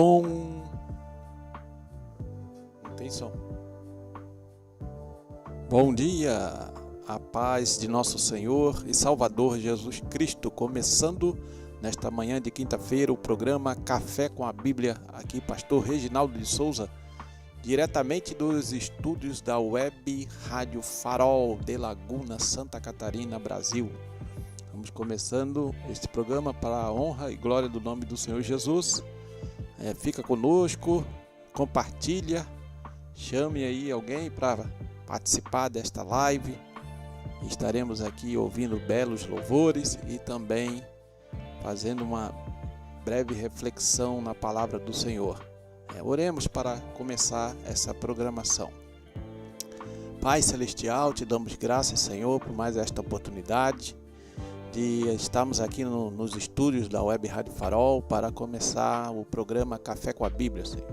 som. Não tem som. Bom dia, a paz de nosso Senhor e Salvador Jesus Cristo, começando nesta manhã de quinta-feira o programa Café com a Bíblia, aqui pastor Reginaldo de Souza, diretamente dos estúdios da Web Rádio Farol de Laguna, Santa Catarina, Brasil. Vamos começando este programa para a honra e glória do nome do Senhor Jesus. Fica conosco, compartilha, chame aí alguém para participar desta live. Estaremos aqui ouvindo belos louvores e também fazendo uma breve reflexão na palavra do Senhor. Oremos para começar essa programação. Pai Celestial, te damos graças, Senhor, por mais esta oportunidade de estarmos aqui nos estúdios da Web Rádio Farol para começar o programa Café com a Bíblia, Senhor.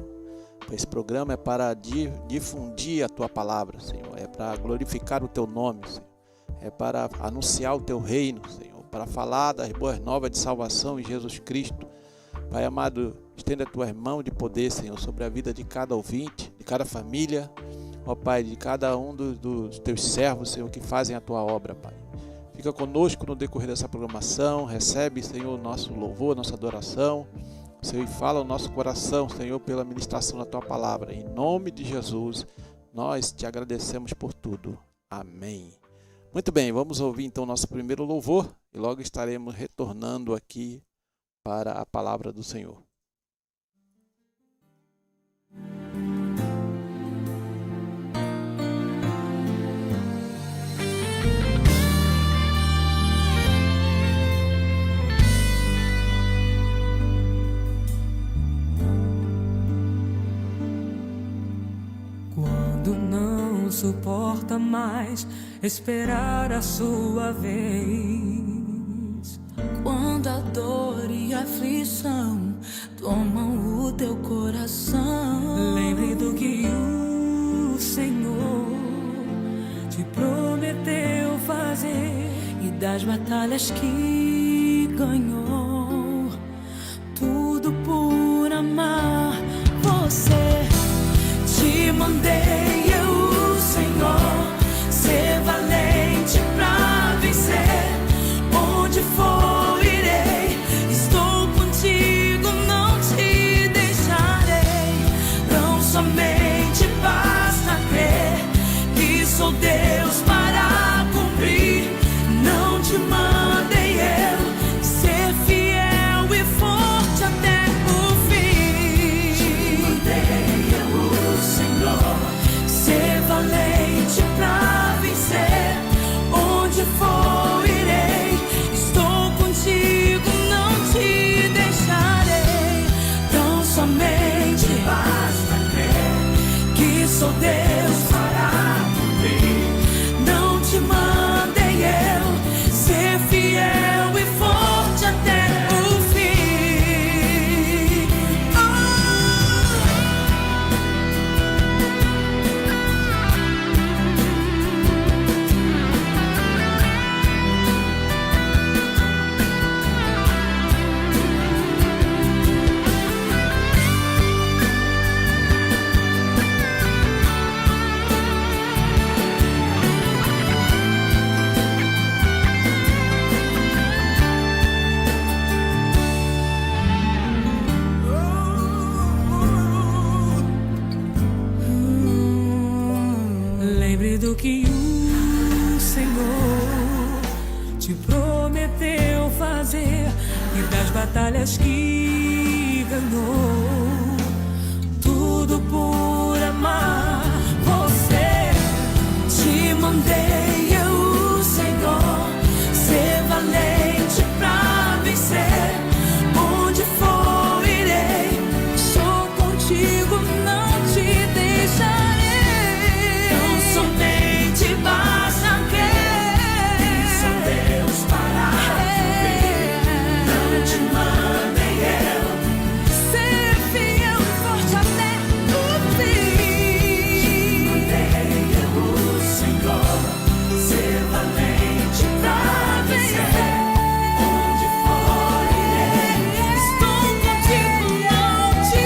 Esse programa é para difundir a Tua palavra, Senhor. É para glorificar o Teu nome, Senhor. É para anunciar o Teu reino, Senhor. Para falar das boas novas de salvação em Jesus Cristo. Pai amado, estenda a Tua mão de poder, Senhor, sobre a vida de cada ouvinte, de cada família, ó Pai, de cada um dos Teus servos, Senhor, que fazem a Tua obra, Pai. Fica conosco no decorrer dessa programação, recebe, Senhor, nosso louvor, nossa adoração, Senhor, e fala o nosso coração, Senhor, pela ministração da Tua palavra. Em nome de Jesus, nós te agradecemos por tudo. Amém. Muito bem, vamos ouvir então nosso primeiro louvor e logo estaremos retornando aqui para a palavra do Senhor. Quando não suporta mais esperar a sua vez, quando a dor e a aflição tomam o teu coração, lembre do que o Senhor te prometeu fazer e das batalhas que ganhou, tudo por amar você. Te mandei eu, Senhor, ser valente pra vencer. Onde for irei, estou contigo, não te deixarei. Não somente basta crer que sou Deus para cumprir. Não te mandei eu ser fiel e forte até o fim. Te mandei eu, Senhor, ser valente pra vencer. Onde for irei, estou contigo, não te deixarei. Tão somente basta crer que sou Deus para cumprir. Não te mandei eu ser fiel e forte até o fim. Lembre do que o Senhor te prometeu fazer e das batalhas que ganhou, tudo por amar você. Te mandei eu, Senhor, ser valente pra vencer. Onde for irei, sou contigo, não te deixarei. Tão somente basta crer que sou Deus para cumprir. Não te mandei eu ser fiel e forte até o fim. Te mandei eu, Senhor, ser valente pra vencer. Onde for irei, estou contigo, não te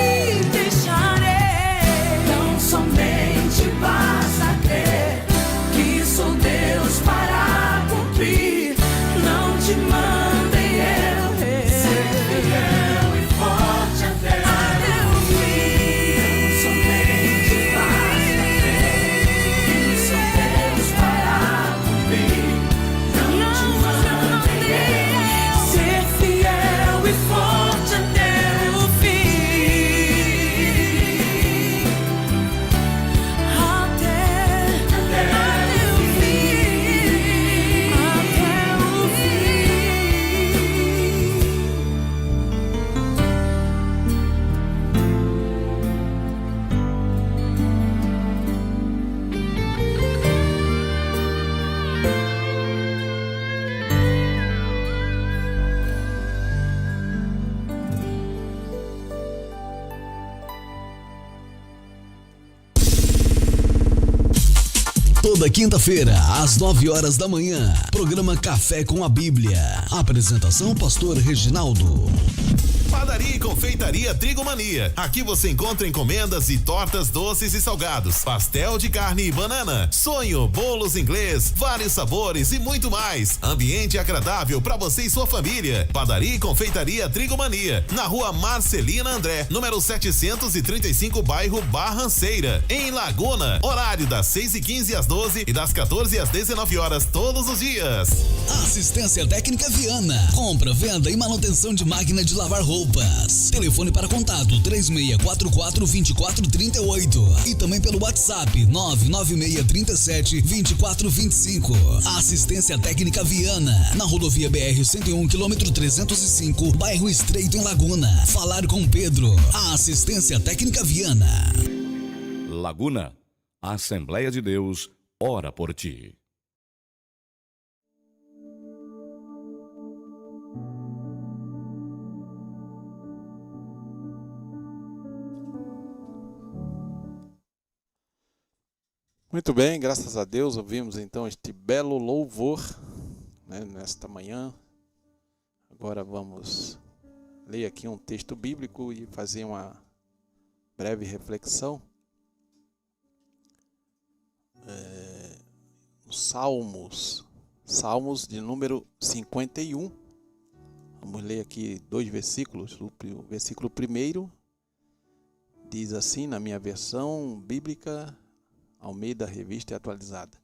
Toda quinta-feira, às 9 horas da manhã, programa Café com a Bíblia. Apresentação, pastor Reginaldo. Padaria e Confeitaria Trigo Mania. Aqui você encontra encomendas e tortas doces e salgados, pastel de carne e banana, sonho, bolos inglês, vários sabores e muito mais. Ambiente agradável para você e sua família. Padaria e Confeitaria Trigo Mania, na rua Marcelina André, número 735, bairro Barranceira, em Laguna. Horário das 6h15 às 12 e das 14 às 19 horas todos os dias. Assistência Técnica Viana. Compra, venda e manutenção de máquina de lavar roupas. Telefone para contato 3644-2438 e também pelo WhatsApp 99637-2425. Assistência Técnica Viana, na rodovia BR-101, quilômetro 305, bairro Estreito, em Laguna. Falar com Pedro. A Assistência Técnica Viana. Laguna, a Assembleia de Deus ora por ti. Muito bem, graças a Deus ouvimos então este belo louvor, né, nesta manhã. Agora vamos ler aqui um texto bíblico e fazer uma breve reflexão. Salmos de número 51. Vamos ler aqui 2 versículos. O versículo 1 diz assim, na minha versão bíblica, Almeida, Revista e Atualizada: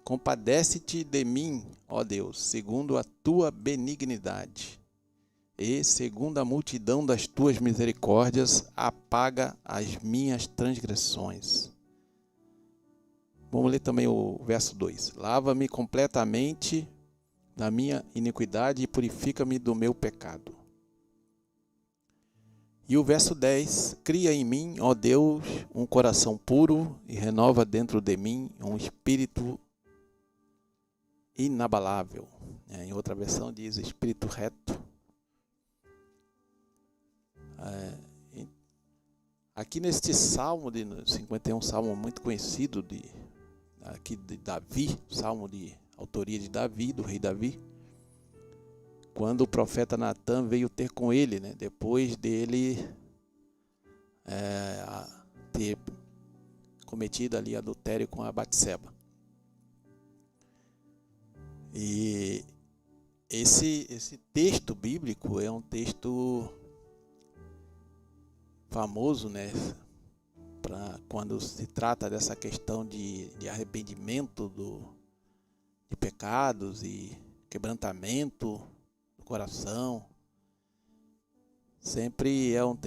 compadece-te de mim, ó Deus, segundo a tua benignidade, e segundo a multidão das tuas misericórdias, apaga as minhas transgressões. Vamos ler também o verso 2. Lava-me completamente da minha iniquidade e purifica-me do meu pecado. E o verso 10, cria em mim, ó Deus, um coração puro e renova dentro de mim um espírito inabalável. Em outra versão diz espírito reto. Aqui neste salmo de 51, salmo muito conhecido aqui de Davi, salmo de autoria de Davi, do rei Davi, quando o profeta Natan veio ter com ele, né, depois dele ter cometido ali adultério com a Batseba. E esse texto bíblico é um texto famoso, né, para quando se trata dessa questão de arrependimento de pecados e quebrantamento do coração. Sempre é um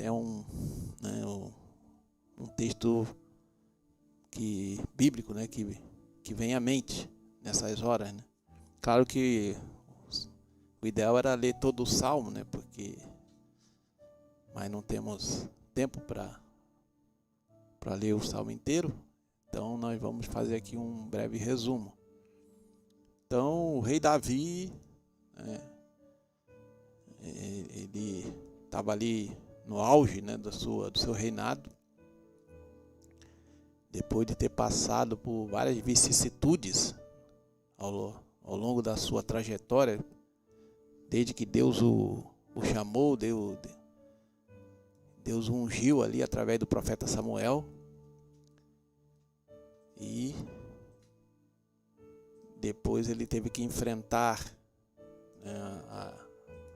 texto bíblico, né, que vem à mente nessas horas, né? Claro que o ideal era ler todo o salmo, né, mas não temos tempo para ler o salmo inteiro, então nós vamos fazer aqui um breve resumo. Então, o rei Davi, né, ele estava ali no auge, né, do seu reinado, depois de ter passado por várias vicissitudes ao longo da sua trajetória, desde que Deus o chamou, Deus o ungiu ali através do profeta Samuel, e depois ele teve que enfrentar, né,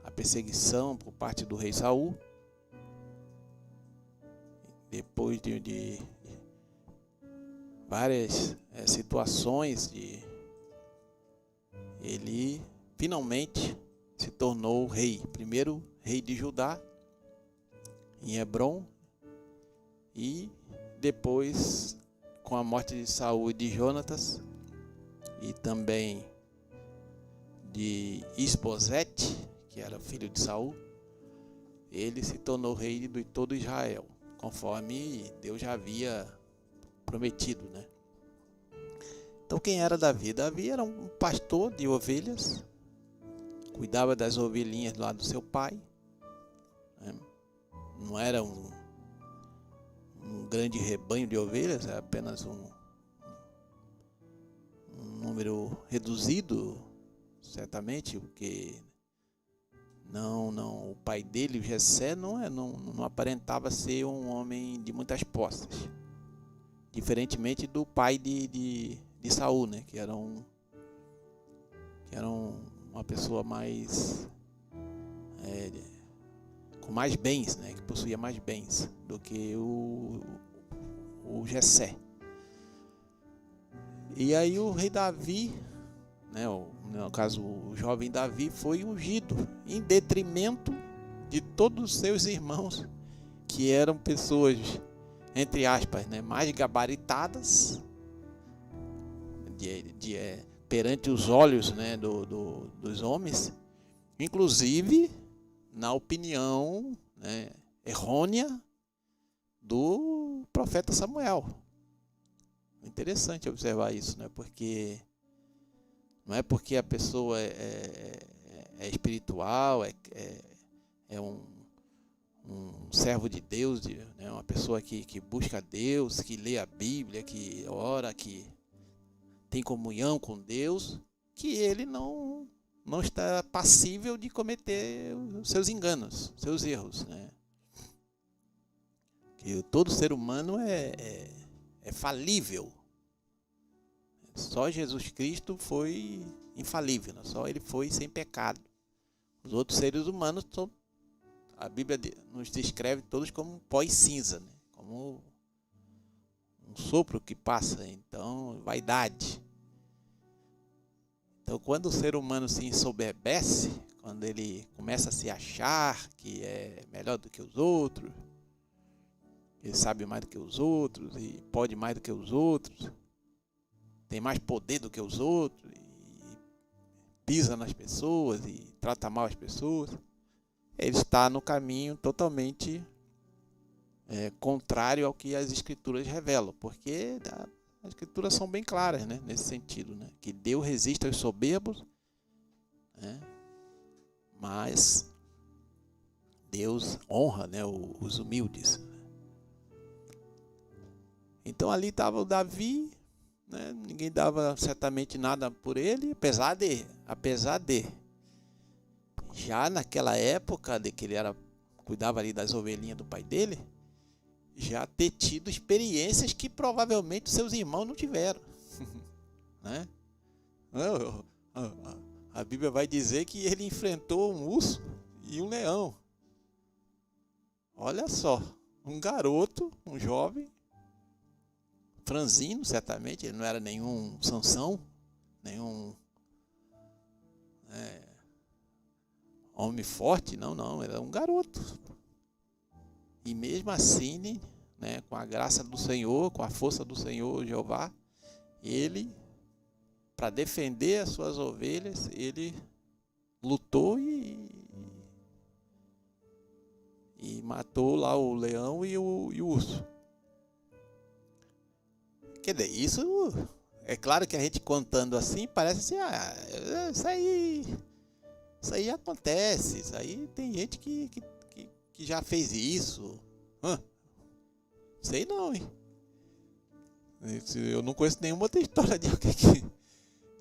a perseguição por parte do rei Saul. Depois de várias situações, ele finalmente se tornou rei. Primeiro rei de Judá, em Hebrom, e depois, com a morte de Saul e de Jonatas, e também de Isbosete, que era filho de Saul, ele se tornou rei de todo Israel, conforme Deus já havia prometido, né? Então, quem era Davi? Davi era um pastor de ovelhas, cuidava das ovelhinhas lá do seu pai, né? Não era um grande rebanho de ovelhas, era apenas número reduzido, certamente, porque o pai dele, o Jessé, não aparentava ser um homem de muitas posses, diferentemente do pai de Saul, né, que era uma pessoa mais com mais bens, né, que possuía mais bens do que o Jessé. E aí o rei Davi, né, no caso o jovem Davi, foi ungido em detrimento de todos os seus irmãos, que eram pessoas, entre aspas, né, mais gabaritadas perante os olhos, né, dos homens, inclusive na opinião, né, errônea do profeta Samuel. Interessante observar isso, né? Porque não é porque a pessoa é espiritual, é um servo de Deus, né? Uma pessoa que busca Deus, que lê a Bíblia, que ora, que tem comunhão com Deus, que ele não está passível de cometer os seus enganos, seus erros, né? Que todo ser humano é falível. Só Jesus Cristo foi infalível, né? Só ele foi sem pecado. Os outros seres humanos, a Bíblia nos descreve todos como pó e cinza, né? Como um sopro que passa, então, vaidade. Então, quando o ser humano se ensoberbece, quando ele começa a se achar que é melhor do que os outros, ele sabe mais do que os outros e pode mais do que os outros, tem mais poder do que os outros, e pisa nas pessoas e trata mal as pessoas, ele está no caminho totalmente contrário ao que as Escrituras revelam, porque as Escrituras são bem claras, né, nesse sentido, né, que Deus resiste aos soberbos, né, mas Deus honra, né, os humildes. Então ali estava o Davi, né, ninguém dava certamente nada por ele, apesar de já naquela época de que ele cuidava ali das ovelhinhas do pai dele, já ter tido experiências que provavelmente seus irmãos não tiveram, né? A Bíblia vai dizer que ele enfrentou um urso e um leão. Olha só, um garoto, um jovem, franzino, certamente, ele não era nenhum Sansão, nenhum homem forte, não, era um garoto. E mesmo assim, né, com a graça do Senhor, com a força do Senhor Jeová, ele, para defender as suas ovelhas, ele lutou e matou lá o leão e o urso. Quer dizer, isso é claro que a gente contando assim parece assim, isso aí acontece, isso aí tem gente que já fez isso. Sei não, hein? Eu não conheço nenhuma outra história de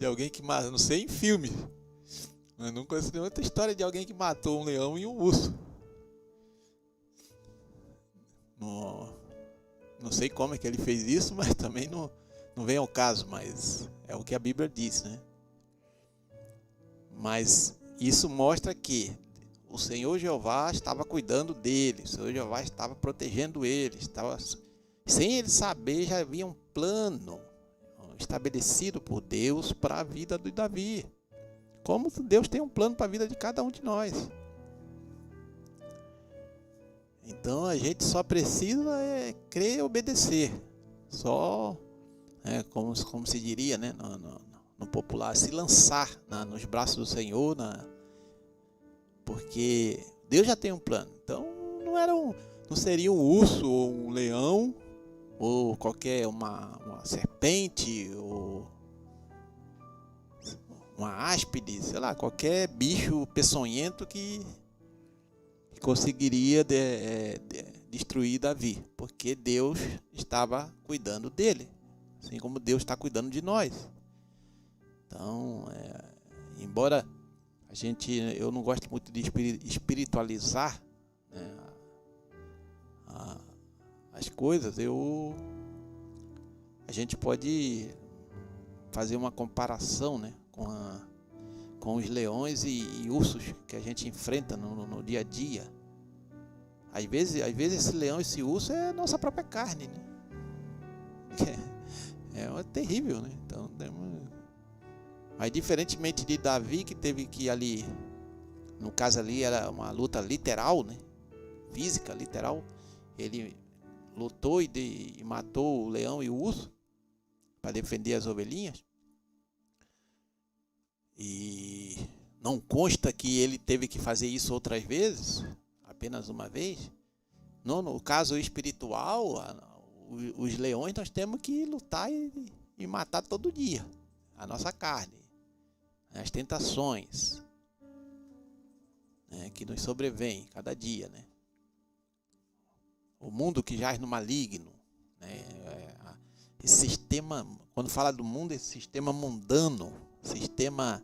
alguém que matou, não sei em filme. Eu não conheço nenhuma outra história de alguém que matou um leão e um urso. Não sei como é que ele fez isso, mas também não vem ao caso, mas é o que a Bíblia diz, né? Mas isso mostra que o Senhor Jeová estava cuidando dele, o Senhor Jeová estava protegendo ele, sem ele saber, já havia um plano estabelecido por Deus para a vida do Davi. Como Deus tem um plano para a vida de cada um de nós. Então a gente só precisa crer e obedecer. Só, como se diria, né, no popular, se lançar nos braços do Senhor, porque Deus já tem um plano. Então não seria um urso ou um leão ou qualquer uma serpente ou uma áspide, sei lá, qualquer bicho peçonhento que conseguiria destruir Davi, porque Deus estava cuidando dele, assim como Deus está cuidando de nós. Então, embora eu não gosto muito de espiritualizar, né, as coisas, a gente pode fazer uma comparação, né, com os leões e ursos que a gente enfrenta no dia a dia. Às vezes esse leão, esse urso é a nossa própria carne, né? É terrível, né? Então, mas diferentemente de Davi, que teve que ali, no caso ali era uma luta literal, né? Física, literal. Ele lutou e matou o leão e o urso para defender as ovelhinhas. E não consta que ele teve que fazer isso outras vezes, apenas uma vez. No caso espiritual, os leões nós temos que lutar e matar todo dia a nossa carne, as tentações, né, que nos sobrevêm cada dia, né? O mundo que jaz no maligno, né? Esse sistema, quando fala do mundo, esse sistema mundano, sistema,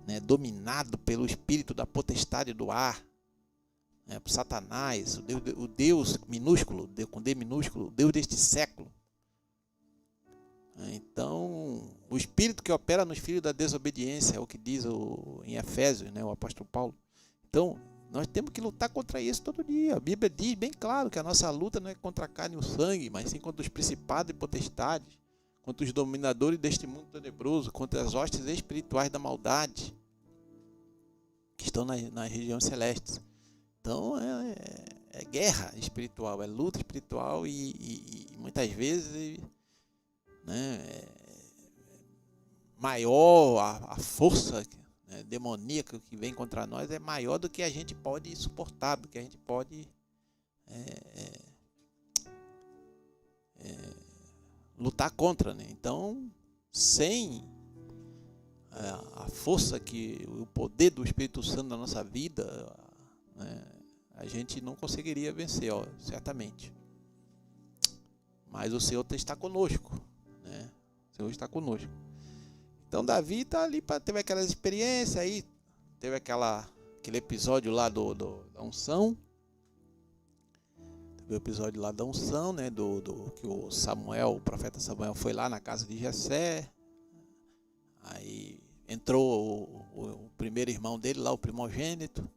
né, dominado pelo espírito da potestade do ar, né, por Satanás, o Deus minúsculo, com D minúsculo, o Deus deste século. Então, o espírito que opera nos filhos da desobediência, é o que diz em Efésios, né, o apóstolo Paulo. Então, nós temos que lutar contra isso todo dia. A Bíblia diz bem claro que a nossa luta não é contra a carne e o sangue, mas sim contra os principados e potestades, contra os dominadores deste mundo tenebroso, contra as hostes espirituais da maldade que estão nas regiões celestes. Então, é guerra espiritual, é luta espiritual e muitas vezes, né, maior a força, né, demoníaca que vem contra nós é maior do que a gente pode suportar, do que a gente pode lutar contra, né? Então, sem a força, o poder do Espírito Santo na nossa vida, né, a gente não conseguiria vencer, certamente. Mas o Senhor está conosco, né? O Senhor está conosco. Então Davi está ali, teve aquelas experiências aí, teve aquele episódio lá da unção. Teve o episódio lá da unção, né? Que o profeta Samuel foi lá na casa de Jessé. Aí entrou o primeiro irmão dele lá, o primogênito,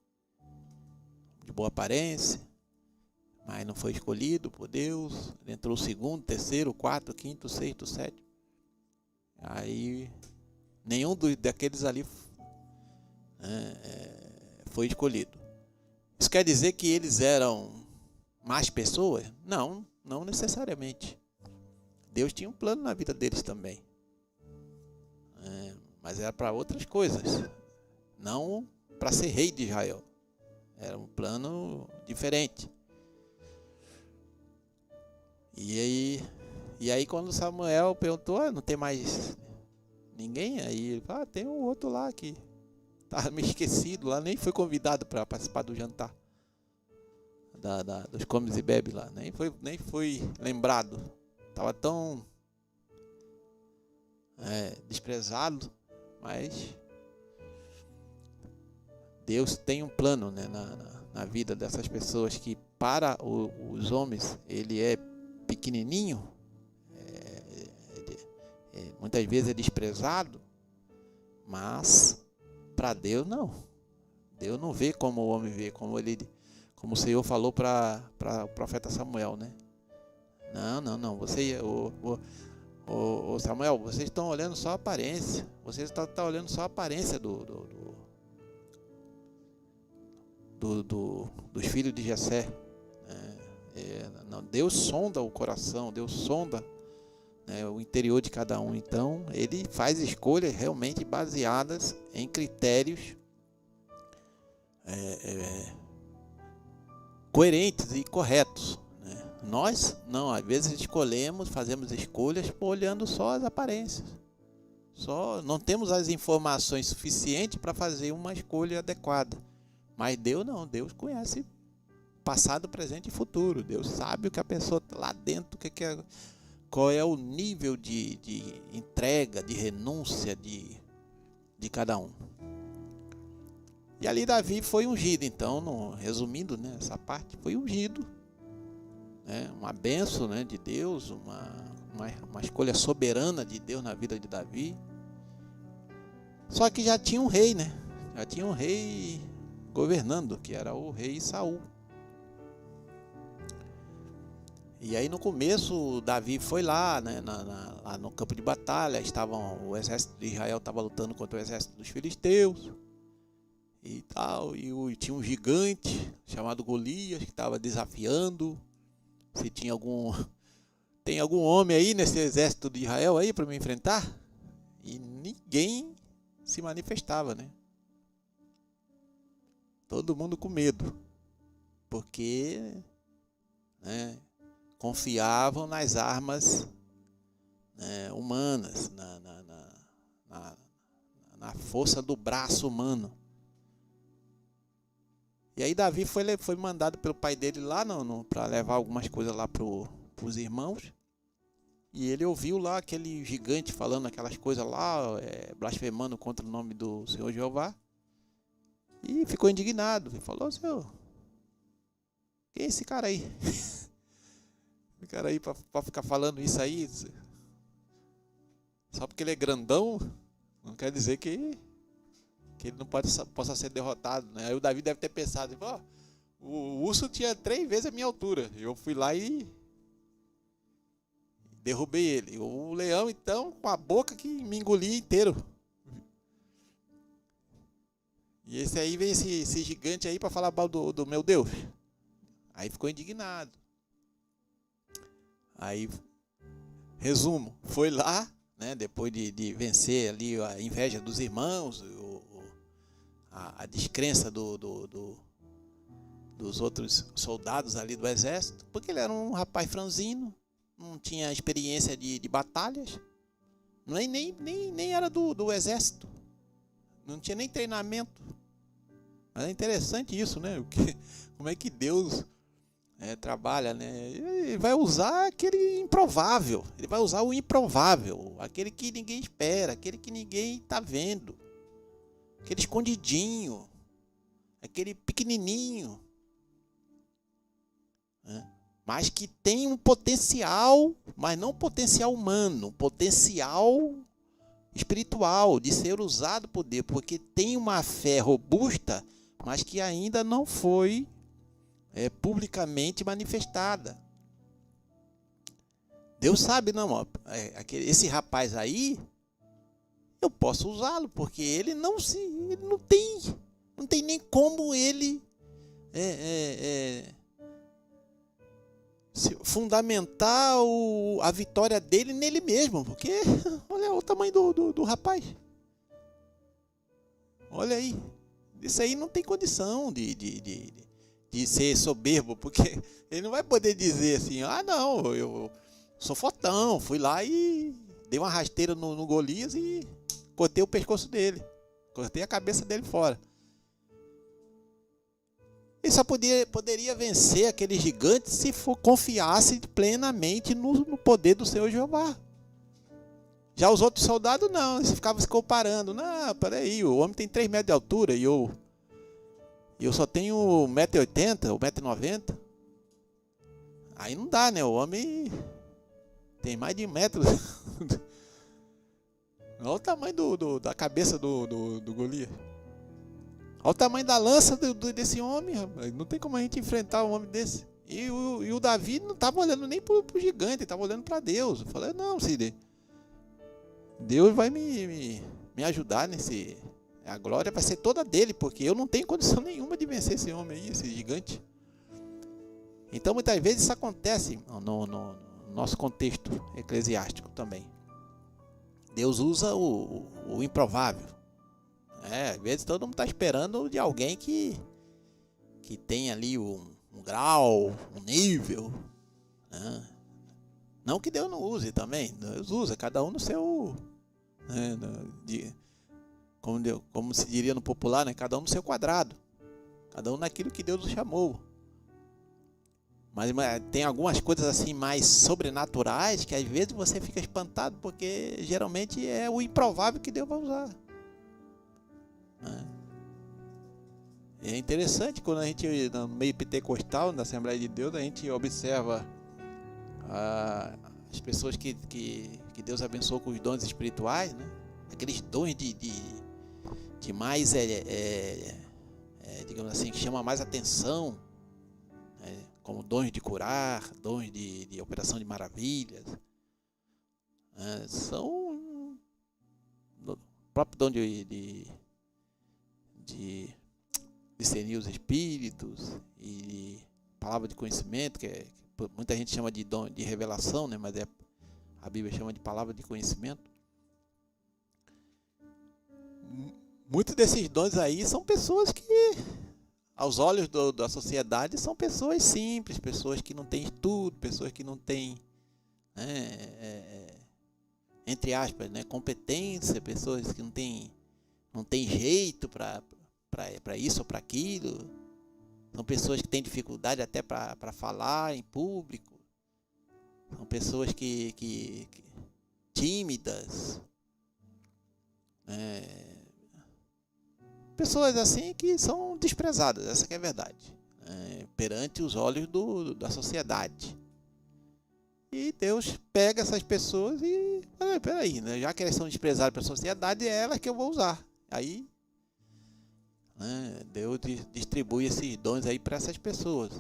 de boa aparência, mas não foi escolhido por Deus. Ele entrou o segundo, terceiro, quarto, quinto, sexto, sétimo. Aí nenhum daqueles ali foi escolhido. Isso quer dizer que eles eram más pessoas? Não, não necessariamente. Deus tinha um plano na vida deles também. Mas era para outras coisas, não para ser rei de Israel. Era um plano diferente. E aí quando Samuel perguntou, não tem mais ninguém? Aí ele falou, tem um outro lá que estava meio esquecido lá, nem foi convidado para participar do jantar dos comes e bebes lá, nem foi lembrado. Estava tão desprezado, mas Deus tem um plano, né, na vida dessas pessoas, que para os homens ele é pequenininho, muitas vezes é desprezado, mas para Deus não. Deus não vê como o homem vê, como o Senhor falou para o profeta Samuel, né? Não, Ô Samuel, vocês estão olhando só a aparência. Vocês estão olhando só a aparência dos filhos de Jessé. Não, Deus sonda o coração, Deus sonda, né, o interior de cada um. Então, ele faz escolhas realmente baseadas em critérios coerentes e corretos. Nós, não, às vezes fazemos escolhas olhando só as aparências. Não temos as informações suficientes para fazer uma escolha adequada. Mas Deus não, Deus conhece passado, presente e futuro. Deus sabe o que a pessoa está lá dentro, qual é o nível de entrega, de renúncia, de cada um. E ali Davi foi ungido, então, resumindo, né, essa parte, foi ungido, né, uma bênção, né, de Deus, uma escolha soberana de Deus na vida de Davi. Só que já tinha um rei, né? Já tinha um rei governando, que era o rei Saul. E aí no começo Davi foi lá, né, lá no campo de batalha, o exército de Israel estava lutando contra o exército dos filisteus e tal, e tinha um gigante chamado Golias que estava desafiando se tem algum homem aí nesse exército de Israel aí para me enfrentar, e ninguém se manifestava, né? Todo mundo com medo, porque, né, confiavam nas armas, né, humanas, na força do braço humano. E aí Davi foi mandado pelo pai dele lá para levar algumas coisas lá para os irmãos. E ele ouviu lá aquele gigante falando aquelas coisas lá, blasfemando contra o nome do Senhor Jeová. E ficou indignado. Ele falou: Senhor, quem é esse cara aí? Esse cara aí para ficar falando isso aí? Só porque ele é grandão, não quer dizer que ele não possa ser derrotado, né? Aí o Davi deve ter pensado: o urso tinha 3 vezes a minha altura. Eu fui lá e derrubei ele. O leão, então, com a boca que me engolia inteiro. E esse aí vem esse gigante aí para falar mal do meu Deus. Aí ficou indignado. Aí, resumo, foi lá, né, depois de vencer ali a inveja dos irmãos, a descrença dos outros soldados ali do exército, porque ele era um rapaz franzino, não tinha experiência de batalhas, nem era do exército, não tinha nem treinamento. Mas é interessante isso, né? Como é que Deus trabalha, né? Ele vai usar aquele improvável, ele vai usar o improvável, aquele que ninguém espera, aquele que ninguém está vendo, aquele escondidinho, aquele pequenininho, né? Mas que tem um potencial, mas não potencial humano, potencial espiritual, de ser usado por Deus, porque tem uma fé robusta, mas que ainda não foi publicamente manifestada. Deus sabe, não, esse rapaz aí, eu posso usá-lo, porque ele não tem nem como ele fundamentar a vitória dele nele mesmo, porque olha o tamanho do rapaz. Olha aí, isso aí não tem condição de ser soberbo, porque ele não vai poder dizer assim: não, eu sou fortão, fui lá e dei uma rasteira no Golias e cortei o pescoço dele, cortei a cabeça dele fora. Ele só poderia vencer aquele gigante se confiasse plenamente no poder do Senhor Jeová. Já os outros soldados não, eles ficavam se comparando. Não, peraí, o homem tem 3 metros de altura e eu só tenho 1,80 m, 1,90 m. Aí não dá, né? O homem tem mais de 1 metro. Olha o tamanho da cabeça do Golias. Olha o tamanho da lança desse homem, rapaz. Não tem como a gente enfrentar um homem desse. E o Davi não estava olhando nem pro gigante, ele estava olhando para Deus. Eu falei: não, Cid, Deus vai me ajudar nesse... A glória vai ser toda dele, porque eu não tenho condição nenhuma de vencer esse homem aí, esse gigante. Então muitas vezes isso acontece no nosso contexto eclesiástico também. Deus usa o improvável. Às vezes todo mundo está esperando de alguém que tem ali um grau, um nível, né? Não que Deus não use também, Deus usa, cada um no seu, né, como se diria no popular, né? Cada um no seu quadrado, cada um naquilo que Deus o chamou. Mas tem algumas coisas assim mais sobrenaturais que às vezes você fica espantado, porque geralmente é o improvável que Deus vai usar. né? É interessante quando a gente, no meio pentecostal, na Assembleia de Deus, a gente observa as pessoas que Deus abençoou com os dons espirituais, né? Aqueles dons de mais, digamos assim, que chama mais atenção, né? Como dons de curar, dons de operação de maravilhas, né? São o próprio dom de discernir os espíritos e palavra de conhecimento, que muita gente chama de dom de revelação, né? Mas a Bíblia chama de palavra de conhecimento. Muitos desses dons aí são pessoas que, aos olhos da sociedade, são pessoas simples, pessoas que não têm estudo, pessoas que não têm, né, entre aspas, né, competência, pessoas que não têm jeito para isso ou para aquilo. São pessoas que têm dificuldade até para falar em público. São pessoas que tímidas. Pessoas assim que são desprezadas, essa que é a verdade, perante os olhos da sociedade. E Deus pega essas pessoas e, peraí, né, já que elas são desprezadas pela sociedade, é elas que eu vou usar. Aí, Deus distribui esses dons aí para essas pessoas.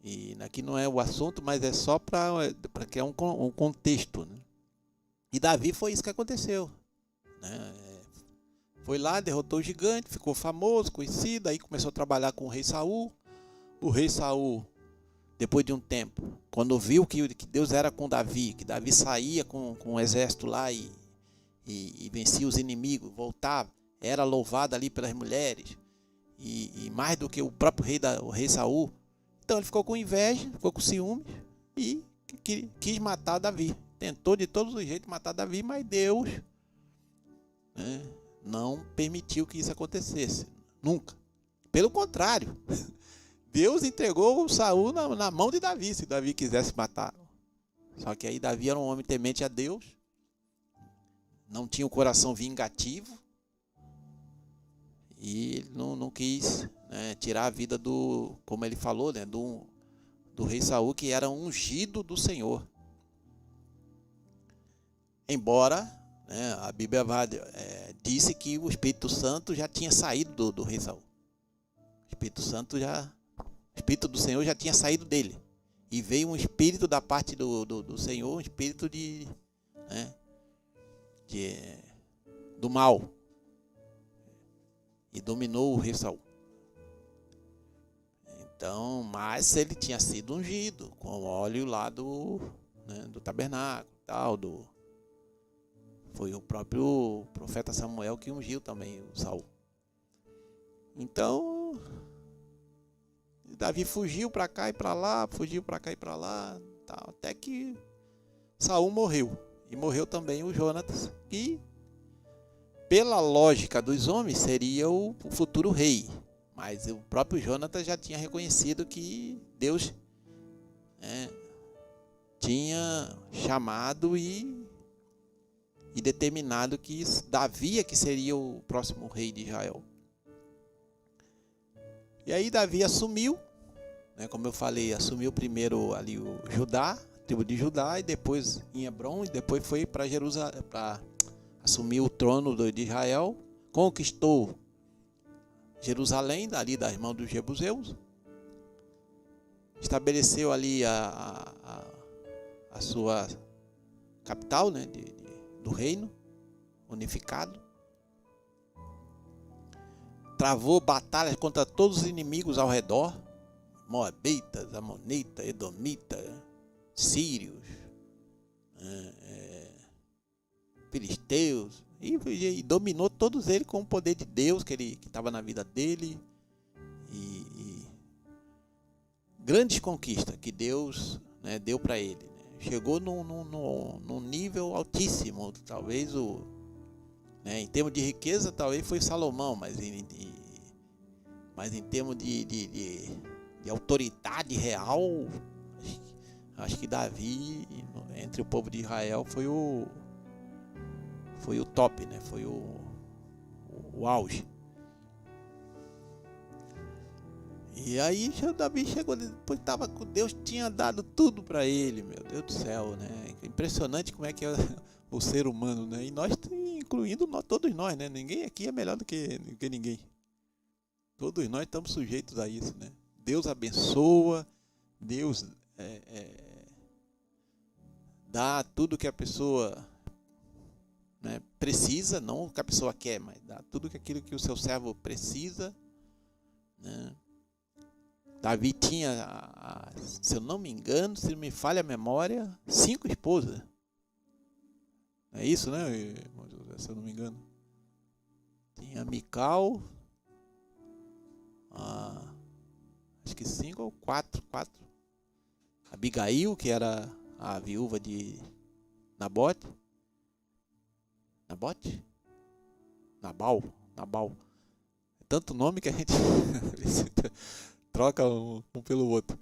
E aqui não é o assunto, mas é só para criar um contexto, né? E Davi foi isso que aconteceu, né? Foi lá, derrotou o gigante, ficou famoso, conhecido, aí começou a trabalhar com o rei Saul. O rei Saul, depois de um tempo, quando viu que Deus era com Davi, que Davi saía com o exército lá e vencia os inimigos, voltava, era louvado ali pelas mulheres, e mais do que o próprio rei Saul. Então ele ficou com inveja, ficou com ciúmes e quis matar Davi. Tentou de todos os jeitos matar Davi, mas Deus, né, não permitiu que isso acontecesse. Nunca. Pelo contrário, Deus entregou o Saul na mão de Davi, se Davi quisesse matar. Só que aí Davi era um homem temente a Deus, não tinha o coração vingativo, e ele não quis, né, tirar a vida como ele falou, né, do rei Saul, que era ungido do Senhor. Embora, né, a Bíblia disse que o Espírito Santo já tinha saído do rei Saul. O Espírito do Senhor já tinha saído dele. E veio um espírito da parte do Senhor, um espírito do mal. E dominou o rei Saul. Então, mas ele tinha sido ungido com o óleo lá do tabernáculo, foi o próprio profeta Samuel que ungiu também o Saul. Então, Davi fugiu para cá e para lá, até que Saul morreu. E morreu também o Jonatas, que, pela lógica dos homens, seria o futuro rei. Mas o próprio Jonatas já tinha reconhecido que Deus tinha chamado e determinado que Davi é que seria o próximo rei de Israel. E aí Davi assumiu, né, como eu falei, assumiu primeiro ali o Judá, a tribo de Judá, e depois em Hebron, e depois foi para Jerusalém para assumir o trono de Israel, conquistou Jerusalém, ali das mãos dos jebuseus, estabeleceu ali a sua capital, né, do reino unificado, travou batalhas contra todos os inimigos ao redor, moabitas, amonitas, edomitas, sírios, filisteus, e dominou todos eles com o poder de Deus que estava na vida dele, e grandes conquistas que Deus, né, deu para ele, né? Chegou num nível altíssimo, talvez em termos de riqueza talvez foi Salomão, mas em termos de autoridade real, acho que Davi, entre o povo de Israel, foi o top, né? Foi o o auge. E aí Davi chegou, depois Deus tinha dado tudo para ele, meu Deus do céu, né? Impressionante como é que é o ser humano, né? E nós, incluindo todos nós, né? Ninguém aqui é melhor do que ninguém. Todos nós estamos sujeitos a isso, né? Deus abençoa, Deus dá tudo que a pessoa, né, precisa, não o que a pessoa quer, mas dá tudo aquilo que o seu servo precisa, né? Davi tinha, se eu não me engano, se não me falha a memória, 5 esposas. É isso, né? Se eu não me engano. Tinha Mical, acho que 5 ou 4. Abigail, que era a viúva de Nabal. Tanto nome que a gente troca um pelo outro.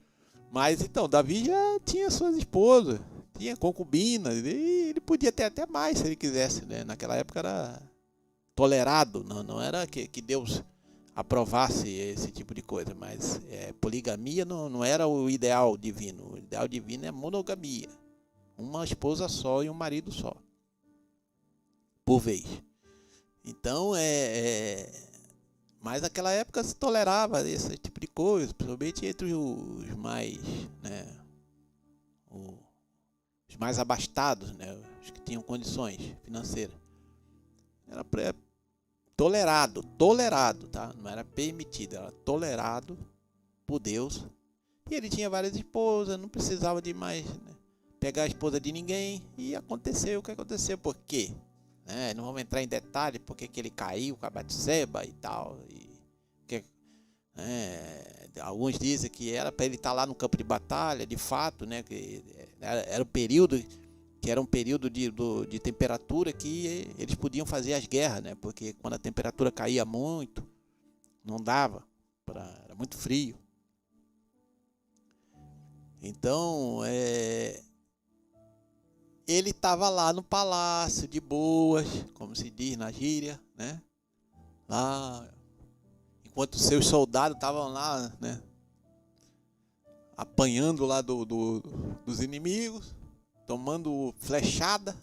Mas então, Davi já tinha suas esposas, tinha concubinas, e ele podia ter até mais se ele quisesse, né? Naquela época era tolerado, não era que Deus aprovasse esse tipo de coisa, mas poligamia não era o ideal divino. O ideal divino é monogamia, uma esposa só e um marido só, por vez. Então mas naquela época se tolerava esse tipo de coisa, principalmente entre os mais, né, os mais abastados, né, os que tinham condições financeiras. Era tolerado, tá? Não era permitido, era tolerado por Deus. E ele tinha várias esposas, não precisava de mais, né, pegar a esposa de ninguém. E aconteceu o que aconteceu, por quê? Não vamos entrar em detalhe porque que ele caiu com a Batseba e tal. Alguns dizem que era para ele estar lá no campo de batalha, de fato, né? Que era um período de temperatura que eles podiam fazer as guerras, né? Porque quando a temperatura caía muito, não dava, era muito frio. Então, ele estava lá no palácio, de boas, como se diz na gíria, né? Lá, enquanto os seus soldados estavam lá, né, apanhando lá dos inimigos, tomando flechada,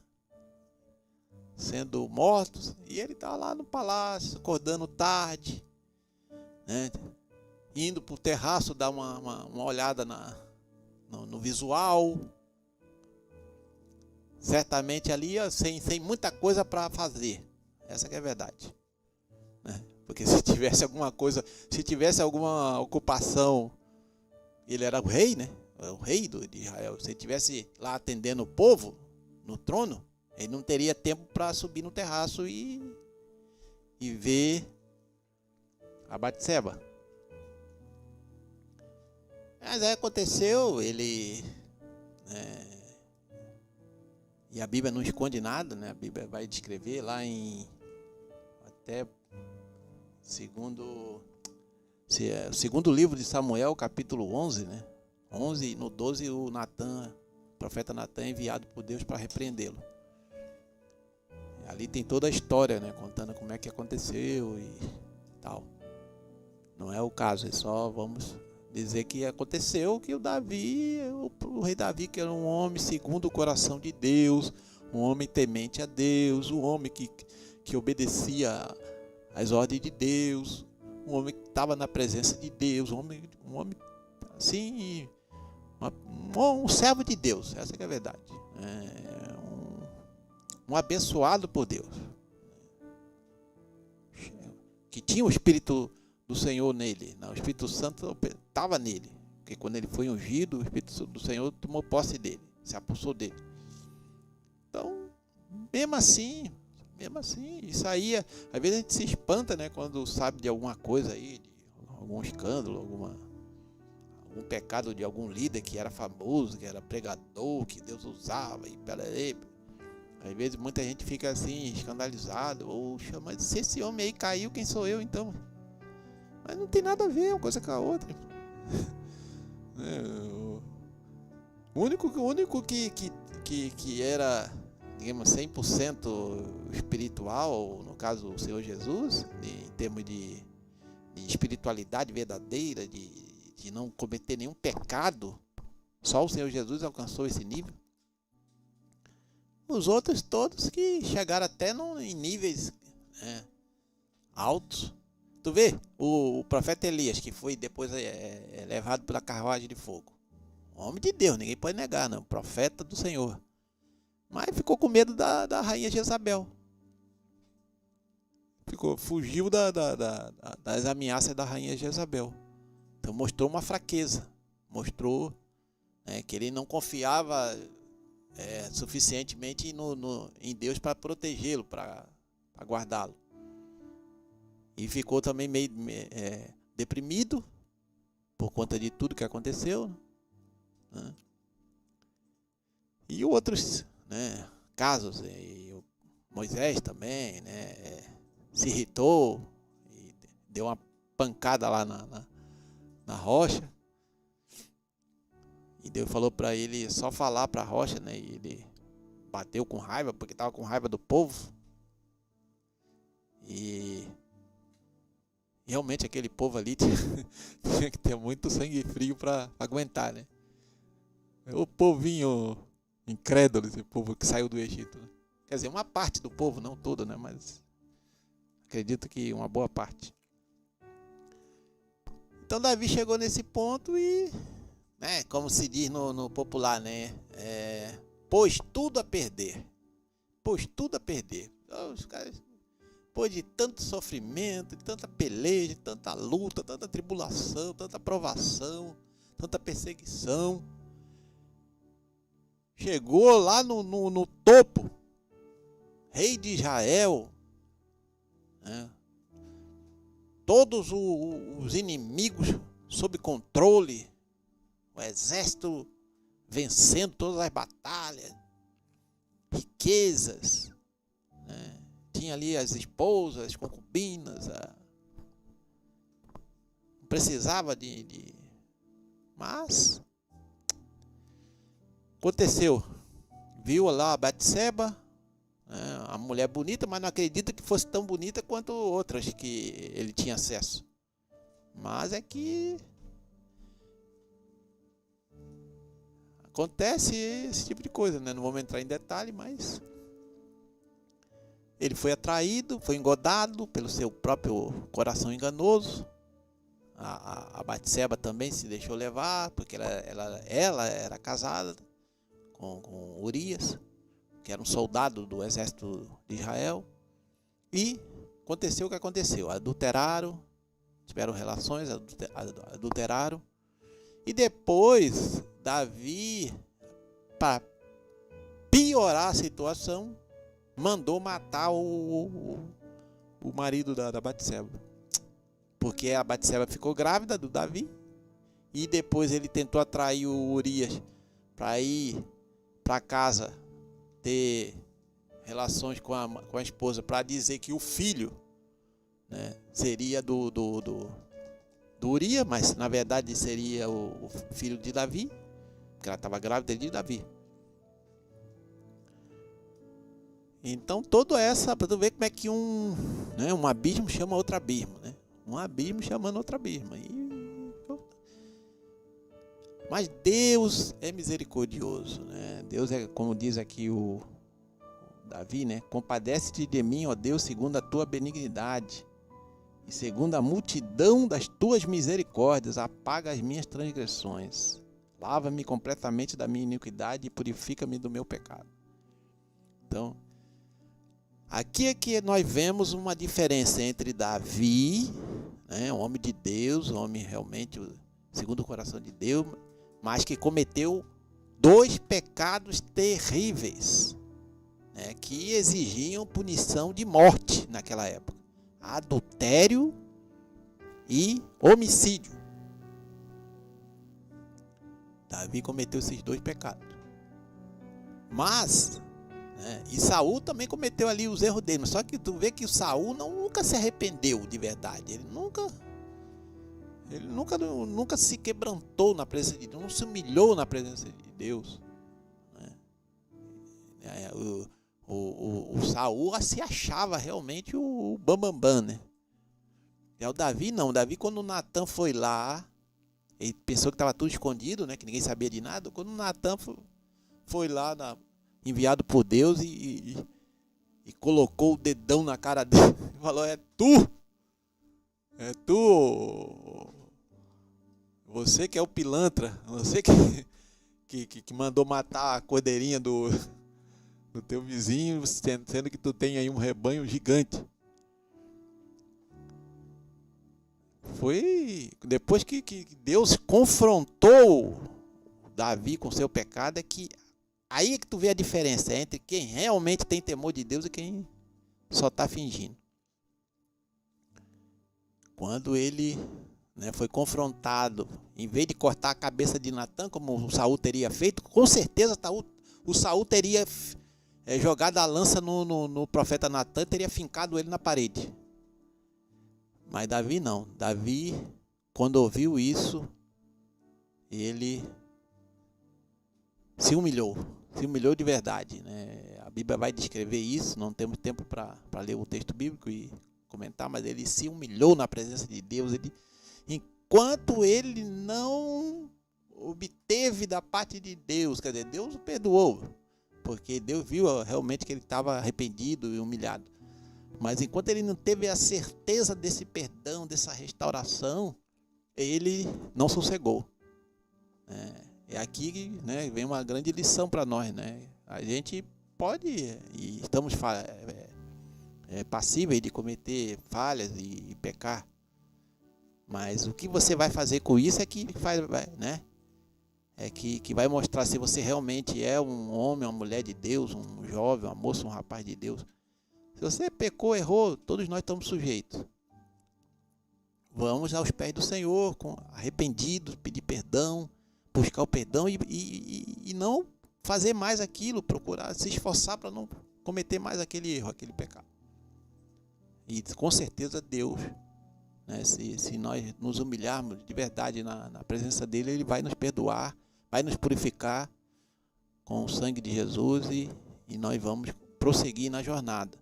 sendo mortos, e ele estava lá no palácio, acordando tarde, né, indo para o terraço dar uma olhada no visual. Certamente ali sem muita coisa para fazer. Essa que é a verdade, né? Porque se tivesse alguma ocupação, ele era o rei, né? O rei de Israel. Se ele estivesse lá atendendo o povo no trono, ele não teria tempo para subir no terraço e ver a Batseba. Mas aí aconteceu, ele... E a Bíblia não esconde nada, né? A Bíblia vai descrever lá em até segundo livro de Samuel, capítulo 11, né? 11, no 12, o profeta Natan é enviado por Deus para repreendê-lo. Ali tem toda a história, né? Contando como é que aconteceu e tal. Não é o caso, é só vamos dizer que aconteceu que o rei Davi, que era um homem segundo o coração de Deus, um homem temente a Deus, um homem que obedecia às ordens de Deus, um homem que estava na presença de Deus, um homem assim, um servo de Deus, essa que é a verdade. Um abençoado por Deus, que tinha o Espírito do Senhor nele, o Espírito Santo estava nele, porque quando ele foi ungido, o Espírito do Senhor tomou posse dele, se apossou dele. Então, mesmo assim, isso aí, às vezes a gente se espanta, né, quando sabe de alguma coisa aí, de algum escândalo, algum pecado de algum líder que era famoso, que era pregador, que Deus usava, e peraí. Às vezes muita gente fica assim, escandalizado, ou chama, se esse homem aí caiu, quem sou eu então? Mas não tem nada a ver uma coisa com a outra. O único que era, digamos, 100% espiritual, no caso o Senhor Jesus, em termos de espiritualidade verdadeira, de não cometer nenhum pecado, só o Senhor Jesus alcançou esse nível. Os outros todos que chegaram até em níveis altos. Tu vê, o profeta Elias, que foi depois levado pela carruagem de fogo. Homem de Deus, ninguém pode negar, não. Profeta do Senhor. Mas ficou com medo da rainha Jezabel. Fugiu das ameaças da rainha Jezabel. Então mostrou uma fraqueza. Mostrou que ele não confiava suficientemente em Deus para protegê-lo, para guardá-lo. E ficou também meio deprimido por conta de tudo que aconteceu. Né? E outros casos, Moisés também se irritou e deu uma pancada lá na rocha. E Deus falou para ele só falar para a rocha, e ele bateu com raiva, porque estava com raiva do povo. E realmente aquele povo ali tinha que ter muito sangue frio para aguentar, né? O povinho incrédulo, esse povo que saiu do Egito. Né? Quer dizer, uma parte do povo, não todo, né? Mas acredito que uma boa parte. Então Davi chegou nesse ponto e, como se diz no popular, pôs tudo a perder. Pôs tudo a perder. Os caras, depois de tanto sofrimento, de tanta peleja, de tanta luta, tanta tribulação, tanta provação, tanta perseguição, chegou lá no topo, rei de Israel, todos os inimigos sob controle, o exército vencendo todas as batalhas, riquezas, tinha ali as esposas, as concubinas, não precisava mas aconteceu, viu lá a Batseba, a mulher bonita, mas não acredita que fosse tão bonita quanto outras que ele tinha acesso. Mas é que acontece esse tipo de coisa, Não vamos entrar em detalhe, mas ele foi atraído, foi engodado pelo seu próprio coração enganoso. A Batseba também se deixou levar, porque ela era casada com Urias, que era um soldado do exército de Israel. E aconteceu o que aconteceu. Adulteraram, tiveram relações, adulteraram. E depois, Davi, para piorar a situação, mandou matar o marido da Batseba. Porque a Batseba ficou grávida do Davi. E depois ele tentou atrair o Urias para ir para casa ter relações com a esposa, para dizer que o filho seria do Urias, mas na verdade seria o filho de Davi, porque ela estava grávida de Davi. Então toda essa, para tu ver como é que um abismo chama outro abismo, um abismo chamando outro abismo. Mas Deus é misericordioso, Deus é, como diz aqui o Davi, compadece-te de mim, ó Deus, segundo a tua benignidade e segundo a multidão das tuas misericórdias, apaga as minhas transgressões, lava-me completamente da minha iniquidade e purifica-me do meu pecado. Então, aqui é que nós vemos uma diferença entre Davi, um homem de Deus, um homem realmente segundo o coração de Deus, mas que cometeu 2 pecados terríveis, que exigiam punição de morte naquela época: adultério e homicídio. Davi cometeu esses 2 pecados. Mas e Saul também cometeu ali os erros dele. Só que tu vê que o Saul nunca se arrependeu de verdade. Ele nunca se quebrantou na presença de Deus, não se humilhou na presença de Deus. o Saul se achava realmente o bambambam, né? E o Davi não. O Davi, quando o Natan foi lá, ele pensou que estava tudo escondido, né? Que ninguém sabia de nada. Quando o Natan foi lá, enviado por Deus, e colocou o dedão na cara dele e falou: é tu, você que é o pilantra, você que mandou matar a cordeirinha do teu vizinho, sendo que tu tem aí um rebanho gigante. Foi depois que Deus confrontou Davi com seu pecado, é que aí é que tu vê a diferença entre quem realmente tem temor de Deus e quem só está fingindo. Quando ele, né, foi confrontado, em vez de cortar a cabeça de Natan, como o Saul teria feito, com certeza o Saul teria jogado a lança no profeta Natan, teria fincado ele na parede. Mas Davi não. Davi, quando ouviu isso, ele se humilhou de verdade, né? A Bíblia vai descrever isso, não temos tempo para ler o texto bíblico e comentar, mas ele se humilhou na presença de Deus. Enquanto ele não obteve da parte de Deus, quer dizer, Deus o perdoou, porque Deus viu realmente que ele estava arrependido e humilhado. Mas enquanto ele não teve a certeza desse perdão, dessa restauração, ele não sossegou. É aqui, né, vem uma grande lição para nós, né? A gente pode, e estamos passíveis de cometer falhas e pecar. Mas o que você vai fazer com isso é que né? É que vai mostrar se você realmente é um homem, uma mulher de Deus, um jovem, uma moça, um rapaz de Deus. Se você pecou, errou, todos nós estamos sujeitos. Vamos aos pés do Senhor, arrependidos, pedir perdão, buscar o perdão e não fazer mais aquilo, procurar se esforçar para não cometer mais aquele erro, aquele pecado. E com certeza Deus, né, se nós nos humilharmos de verdade na presença dele, ele vai nos perdoar, vai nos purificar com o sangue de Jesus e nós vamos prosseguir na jornada.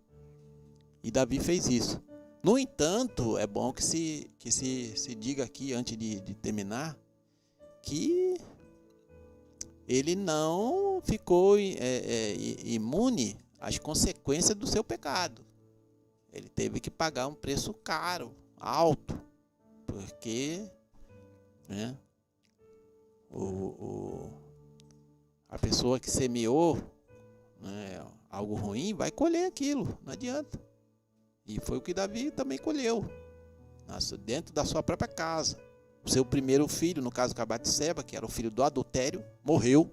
E Davi fez isso. No entanto, é bom que se diga aqui, antes de terminar, que ele não ficou imune às consequências do seu pecado. Ele teve que pagar um preço caro, alto, porque, né, a pessoa que semeou, né, algo ruim vai colher aquilo, não adianta. E foi o que Davi também colheu, dentro da sua própria casa. O seu primeiro filho, no caso com a Batseba, que era o filho do adultério, morreu.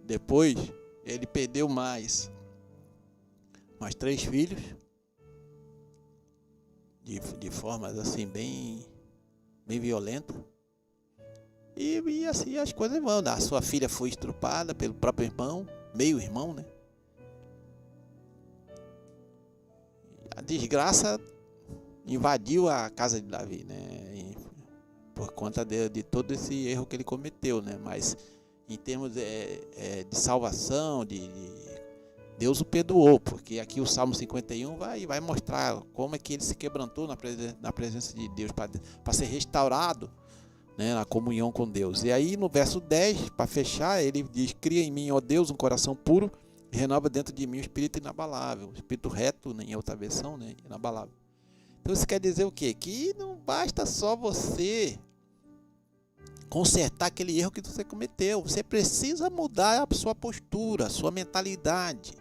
Depois, ele perdeu mais 3 filhos, de formas assim bem violentas. E assim as coisas vão. A sua filha foi estrupada pelo próprio irmão, meio-irmão, né? A desgraça invadiu a casa de Davi, né? Por conta de todo esse erro que ele cometeu, né? Mas em termos de salvação, Deus o perdoou, porque aqui o Salmo 51 vai mostrar como é que ele se quebrantou na presença de Deus para ser restaurado, né, na comunhão com Deus. E aí no verso 10, para fechar, ele diz: cria em mim, ó Deus, um coração puro e renova dentro de mim o espírito inabalável. O espírito reto, né, em outra versão, né, inabalável. Então isso quer dizer o quê? Que não basta só você consertar aquele erro que você cometeu. Você precisa mudar a sua postura, a sua mentalidade.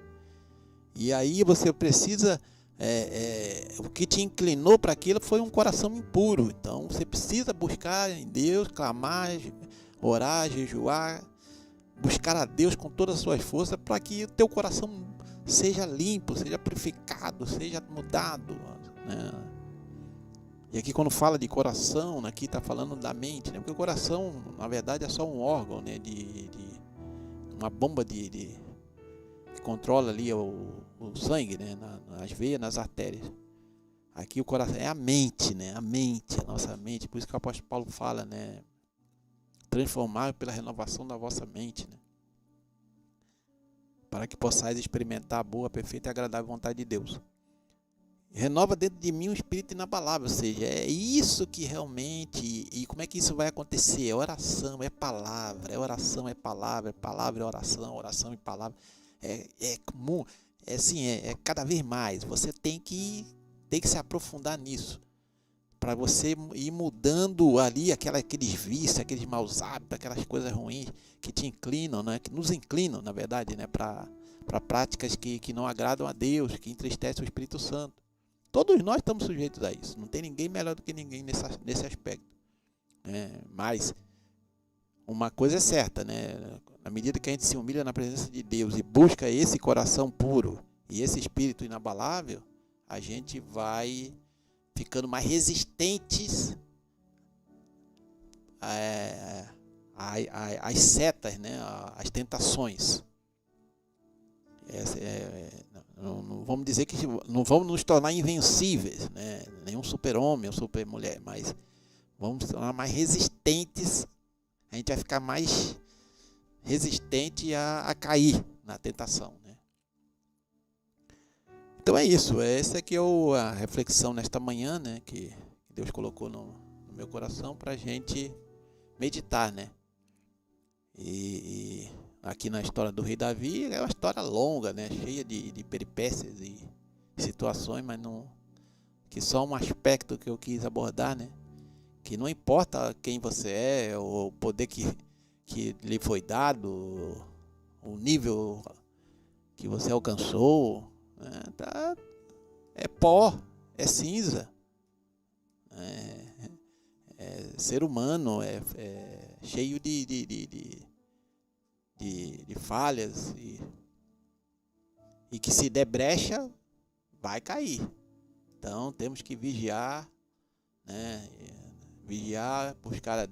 E aí você precisa... o que te inclinou para aquilo foi um coração impuro. Então você precisa buscar em Deus, clamar, orar, jejuar, buscar a Deus com todas as suas forças, para que o teu coração seja limpo, seja purificado, seja mudado, né? E aqui quando fala de coração, aqui está falando da mente, né? Porque o coração, na verdade, é só um órgão, né? Uma bomba que controla ali o sangue, né? Nas veias, nas artérias. Aqui o coração é a mente, né? A nossa mente. Por isso que o apóstolo Paulo fala, né? Transformar pela renovação da vossa mente, né? para que possais experimentar a boa, perfeita e agradável vontade de Deus. Renova dentro de mim um espírito inabalável, ou seja, é isso que realmente, e como é que isso vai acontecer? É oração, é palavra, é oração, é palavra, é oração, oração e palavra. É comum, é cada vez mais, você tem que se aprofundar nisso, para você ir mudando ali aqueles vícios, aqueles maus hábitos, aquelas coisas ruins que te inclinam, né? Que nos inclinam, na verdade, né? Para práticas que não agradam a Deus, que entristecem o Espírito Santo. Todos nós estamos sujeitos a isso, não tem ninguém melhor do que ninguém nesse aspecto. Mas uma coisa é certa, né? Na medida que a gente se humilha na presença de Deus e busca esse coração puro e esse espírito inabalável, a gente vai ficando mais resistentes às setas, né? Às tentações. Não vamos dizer que não vamos nos tornar invencíveis, né? Nenhum super-homem ou super-mulher, mas vamos nos tornar mais resistentes. A gente vai ficar mais resistente a cair na tentação, né? Então é isso, essa aqui é a reflexão nesta manhã, né? Que Deus colocou no meu coração para a gente meditar, né? E aqui na história do rei Davi é uma história longa, né? Cheia de peripécias e situações, mas não, que só um aspecto que eu quis abordar, né? Que não importa quem você é, o poder que lhe foi dado, o nível que você alcançou, né? É pó, é cinza, é ser humano, é cheio de falhas e que se der brecha vai cair. Então temos que vigiar, né? Vigiar,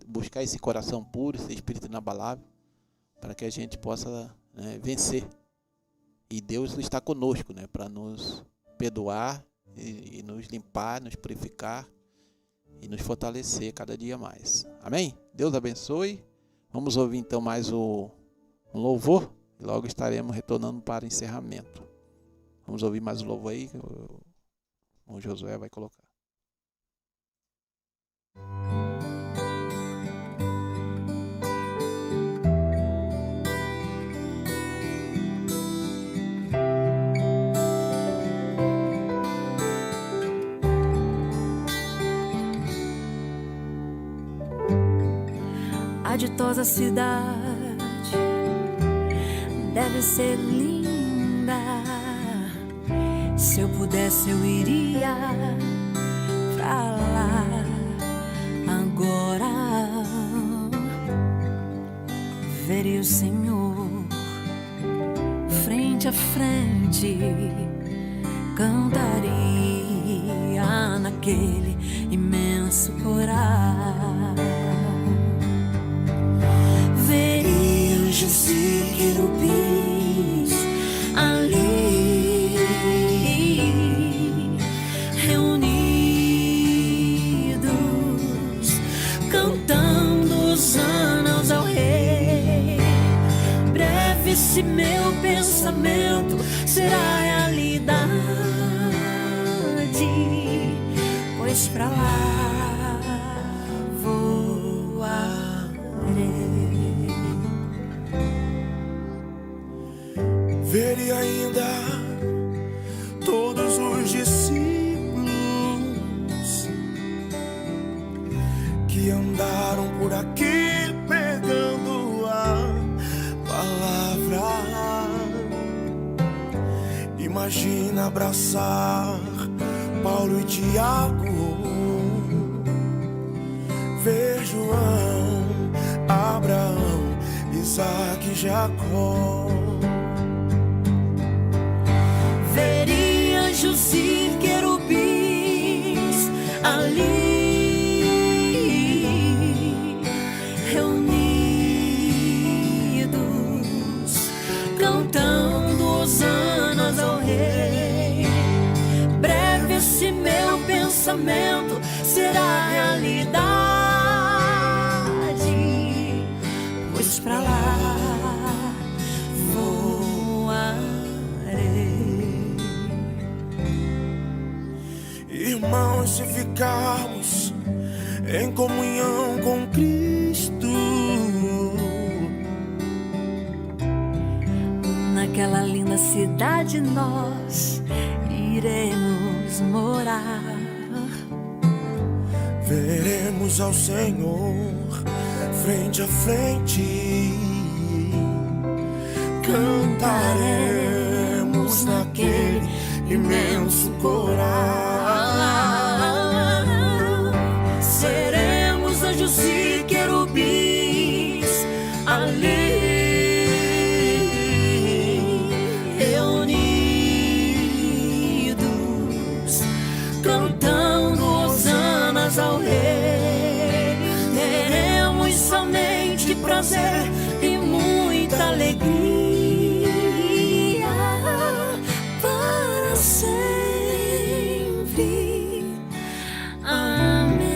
buscar esse coração puro, esse espírito inabalável, para que a gente possa, né, vencer. E Deus está conosco, né, para nos perdoar e nos limpar, nos purificar e nos fortalecer cada dia mais. Amém? Deus abençoe. Vamos ouvir então mais um louvor e logo estaremos retornando para o encerramento. Vamos ouvir mais um louvor aí que o Josué vai colocar. A ditosa cidade deve ser linda. Se eu pudesse eu iria pra lá agora. Veria o Senhor frente a frente, cantaria naquele imenso coral. Veria anjos e querubins ali reunidos, cantando hosanas ao Rei. Breve esse meu pensamento será realidade, pois pra lá voarei. Veria ainda todos os discípulos que andaram por aqui pegando a palavra. Imagina abraçar Paulo e Tiago, ver João, Abraão, Isaac e Jacó. Veria anjos e querubins ali reunidos, cantando hosanas ao Rei. Breve esse meu pensamento será realidade, pois pra lá voarei. Irmãos, se ficarmos em comunhão com Cristo, naquela linda cidade nós iremos morar. Veremos ao Senhor frente a frente, cantaremos naquele imenso coral. Seremos anjos e querubins ali reunidos, cantando hosanas ao Rei. Teremos somente prazer e muita alegria para sempre. Amém.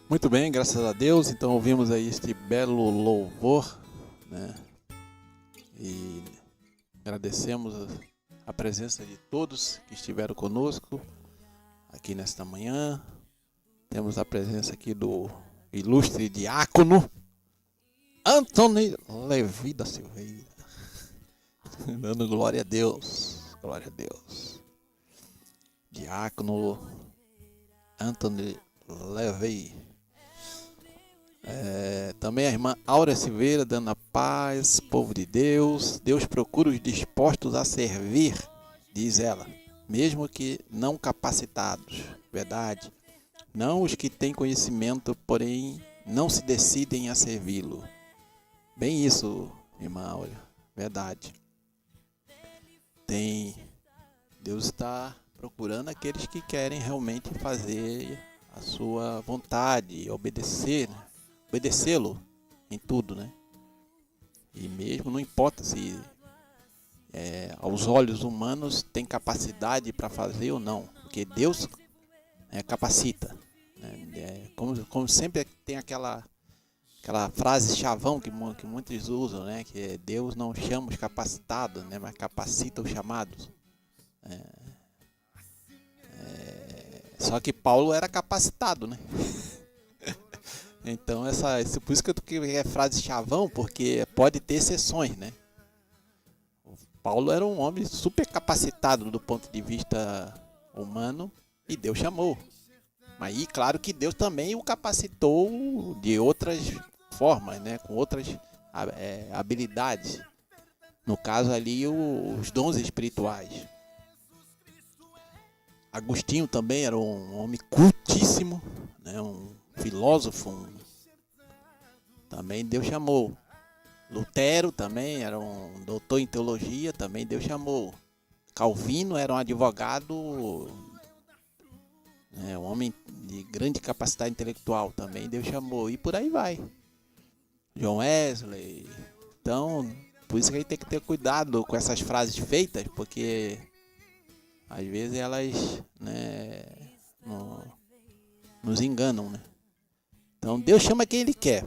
Muito bem, graças a Deus. Então ouvimos aí este belo louvor, né? E agradecemos a presença de todos que estiveram conosco aqui nesta manhã. Temos a presença aqui do ilustre diácono Antônio Levi da Silveira, dando glória a Deus, glória a Deus. Diácono Antônio Levi. Também a irmã Áurea Silveira, dando a paz, povo de Deus. Deus procura os dispostos a servir, diz ela, mesmo que não capacitados. Verdade. Não os que têm conhecimento, porém não se decidem a servi-lo. Bem isso, irmã Áurea. Verdade. Deus está procurando aqueles que querem realmente fazer a sua vontade, obedecer, né? Obedecê-lo em tudo, né? E mesmo não importa se aos olhos humanos tem capacidade para fazer ou não, porque Deus capacita, né? Como sempre tem aquela frase chavão que muitos usam, né? Que é: Deus não chama os capacitados, né? Mas capacita os chamados. Só que Paulo era capacitado, né? Então, por isso que eu tô é frase chavão, porque pode ter exceções, né? O Paulo era um homem super capacitado do ponto de vista humano e Deus chamou. Mas aí, claro que Deus também o capacitou de outras formas, né? Com outras habilidades. No caso ali, os dons espirituais. Agostinho também era um homem cultíssimo, né? Um filósofo, também Deus chamou. Lutero também era um doutor em teologia, também Deus chamou. Calvino era um advogado, um homem de grande capacidade intelectual, também Deus chamou. E por aí vai. John Wesley. Então, por isso que a gente tem que ter cuidado com essas frases feitas, porque às vezes elas, né, nos enganam, né? Então Deus chama quem Ele quer,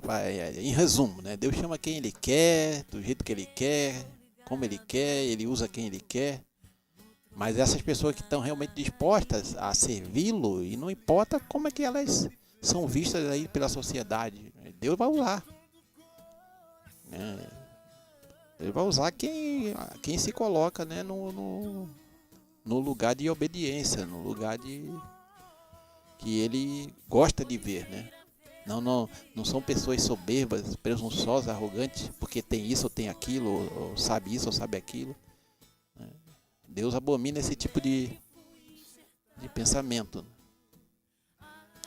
em resumo, né? Deus chama quem Ele quer, do jeito que Ele quer, como Ele quer, Ele usa quem Ele quer. Mas essas pessoas que estão realmente dispostas a servi-lo, e não importa como é que elas são vistas aí pela sociedade, Deus vai usar. Ele vai usar quem se coloca, né, no lugar de obediência, no lugar que Ele gosta de ver, né? Não são pessoas soberbas, presunçosas, arrogantes, porque tem isso ou tem aquilo, ou sabe isso ou sabe aquilo. Deus abomina esse tipo de pensamento.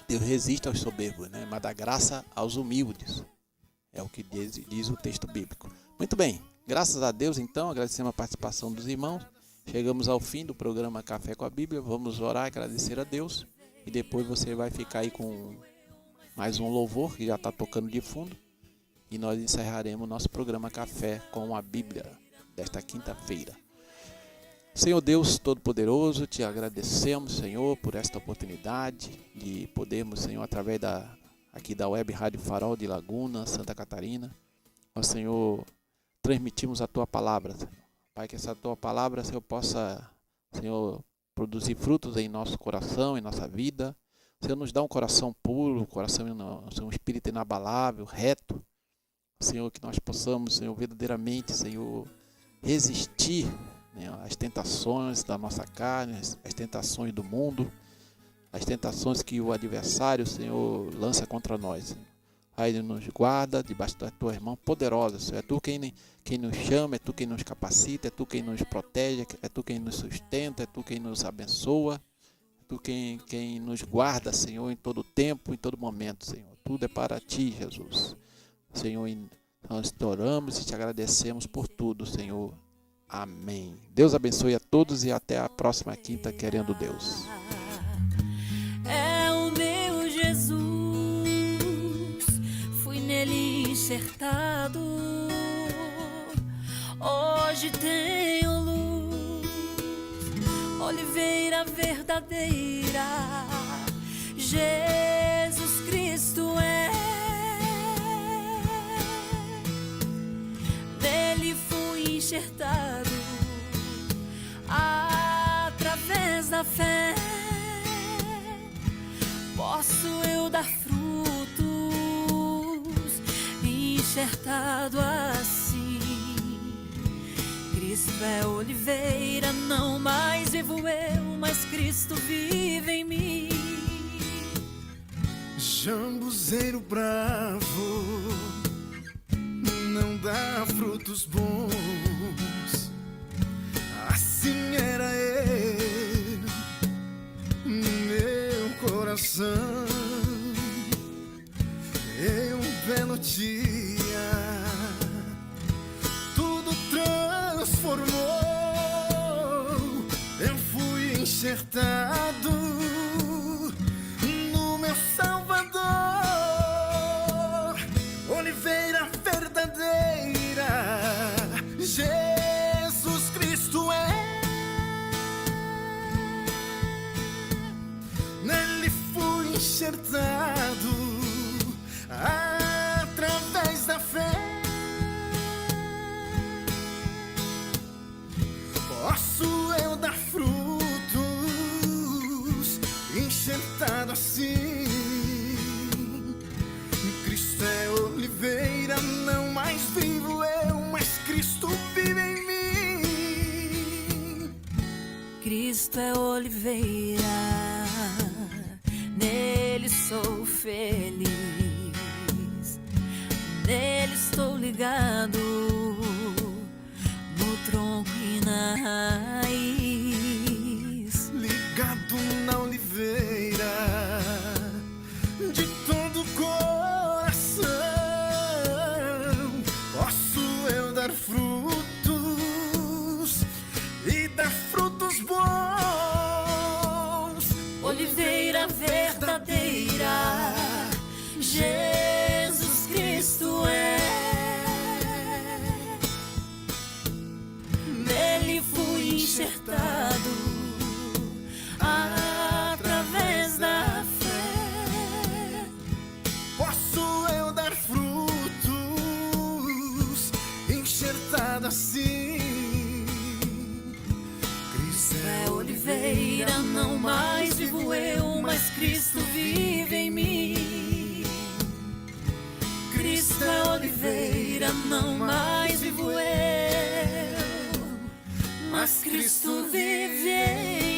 Deus resiste aos soberbos, né? Mas dá graça aos humildes. É o que diz o texto bíblico. Muito bem, graças a Deus, então, agradecemos a participação dos irmãos. Chegamos ao fim do programa Café com a Bíblia. Vamos orar, agradecer a Deus. E depois você vai ficar aí com mais um louvor que já está tocando de fundo. E nós encerraremos o nosso programa Café com a Bíblia desta quinta-feira. Senhor Deus Todo-Poderoso, te agradecemos, Senhor, por esta oportunidade de podermos, Senhor, através aqui da Web Rádio Farol de Laguna, Santa Catarina, ó Senhor, transmitimos a Tua Palavra, Senhor. Pai, que essa Tua Palavra, Senhor, possa, Senhor, produzir frutos em nosso coração, em nossa vida. Senhor, nos dá um coração puro, um espírito inabalável, reto. Senhor, que nós possamos, Senhor, verdadeiramente, Senhor, resistir, né, às tentações da nossa carne, às tentações do mundo, às tentações que o adversário, Senhor, lança contra nós, Senhor. Pai, nos guarda debaixo da Tua mão poderosa, Senhor. É Tu quem nos chama, é Tu quem nos capacita, é Tu quem nos protege, é Tu quem nos sustenta, é Tu quem nos abençoa, é Tu quem nos guarda, Senhor, em todo tempo, em todo momento, Senhor. Tudo é para Ti, Jesus. Senhor, nós te oramos e te agradecemos por tudo, Senhor. Amém. Deus abençoe a todos e até a próxima quinta, querendo Deus. É o meu Jesus, fui nele enxertado. Hoje tenho luz, oliveira verdadeira. Jesus Cristo é. Nele fui enxertado através da fé. Posso eu dar frutos, enxertado assim. Cristo é oliveira, não mais vivo eu, mas Cristo vive em mim. Jambuzeiro bravo não dá frutos bons. Assim era eu, meu coração. Em um belo dia, tudo transformou. Eu fui enxertado no meu Salvador. Oliveira verdadeira, Jesus Cristo é. Nele fui enxertado através da fé. Posso eu dar frutos, enxertado assim. Cristo é oliveira, não mais vivo eu, mas Cristo vive em mim. Cristo é oliveira, nele sou feliz, nele estou ligado, no tronco e na raiz. Ligado na oliveira, de todo o coração, posso eu dar frutos e dar frutos bons. Oliveira verdadeira, Jesus Cristo é. Nele fui enxertado através da fé. Posso eu dar frutos, enxertado assim. Cristo É oliveira, não mais vivo eu, mas Cristo vive em mim. Cristo é oliveira, não mais vivo eu, mas Cristo vive em mim.